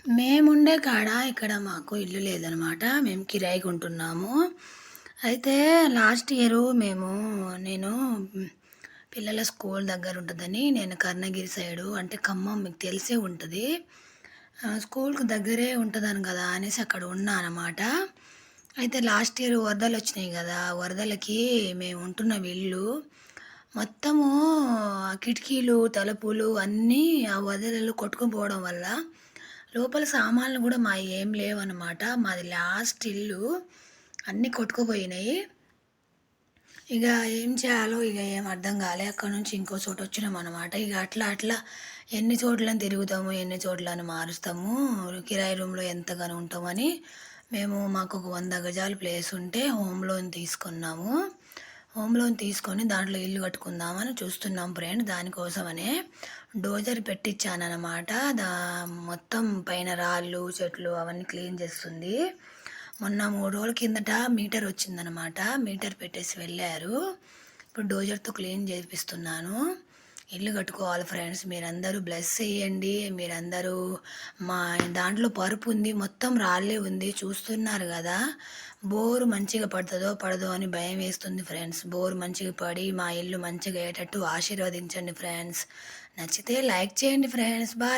మేముండే కాడ ఇక్కడ మాకు ఇల్లు లేదనమాట. మేము కిరాయికి ఉంటున్నాము. అయితే లాస్ట్ ఇయరు నేను పిల్లల స్కూల్ దగ్గర ఉంటుందని నేను కర్ణగిరి సైడు అంటే ఖమ్మం మీకు తెలిసే ఉంటుంది. స్కూల్‌కి దగ్గరే ఉంటదని గదా అనేసి అక్కడ ఉన్నా అనమాట. అయితే లాస్ట్ ఇయర్ వరదలొచ్చినాయి గదా! వరదలకి మేము ఉంటున్న ఇల్లు మొత్తము కిటికీలు, తలుపులు అన్నీ ఆ వరదలలో కొట్టుకుపోవడం వల్ల లోపల సామాన్లు గూడా మాయేం లేవనమాట. మాది లాస్ట్ ఇల్లు. అన్నీ కొట్టుకుపోయినాయి. ఇక ఏం చేయాలో ఏం అర్థం కాలే. అక్కడి నుంచి ఇంకో చోటొచ్చినామనమాట. ఇక అట్లా అట్లా ఎన్ని చోట్లని తిరుగుతాము, ఎన్ని చోట్లని మారుస్తాము. కిరాయి రూమ్‌లో ఎంతగానో ఉంటామని మాకొక 100 గజాలు ప్లేస్ ఉంటే హోమ్ లోన్ తీసుకున్నాము. హోమ్ లోన్ తీసుకొని దాంట్లో ఇల్లు కట్టుకుందామని చూస్తున్నాం ఫ్రెండ్. దానికోసమనే డోజర్ పెట్టిచ్చాననమాట. మొత్తం పైన రాళ్ళు, చెట్లు అవన్నీ క్లీన్ చేస్తుంది. మొన్న 3 రోజుల కిందట మీటర్ వచ్చిందనమాట. మీటర్ పెట్టేసి వెళ్ళారు. ఇప్పుడు డోజర్‌తో క్లీన్ చేపిస్తున్నాను. ఇల్లు కట్టుకోవాలి ఫ్రెండ్స్. మీరందరూ బ్లెస్ చేయండి. మీరందరూ మా దాంట్లో పరుపు ఉంది. మొత్తం రాళ్ళే ఉంది. చూస్తున్నారు కదా! బోరు మంచిగా పడతదో, పడదో అని భయం వేస్తుంది ఫ్రెండ్స్. బోరు మంచిగా పడి మా ఇల్లు మంచిగా అయ్యేటట్టు ఆశీర్వదించండి ఫ్రెండ్స్. నచ్చితే లైక్ చేయండి ఫ్రెండ్స్. బాయ్.